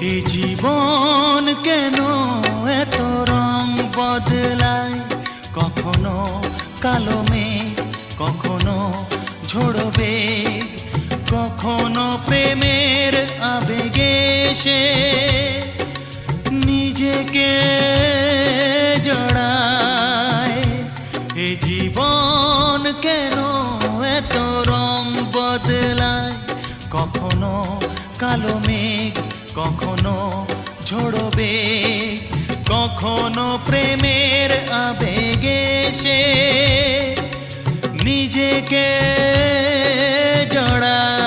এ জীবন কেন এত রং বদলায়, কখনো কালো মেঘ, কখনো ঝোড়ো বেগ, কখনো প্রেমের আবেগে সে নিজেকে জড়ায়। এ জীবন কেন এত রং বদলায়, কখনো কালো মেঘ, কখনো ঝোড়ো বেগ, কখনো প্রেমের আবেগে সে নিজেকে জড়ায়।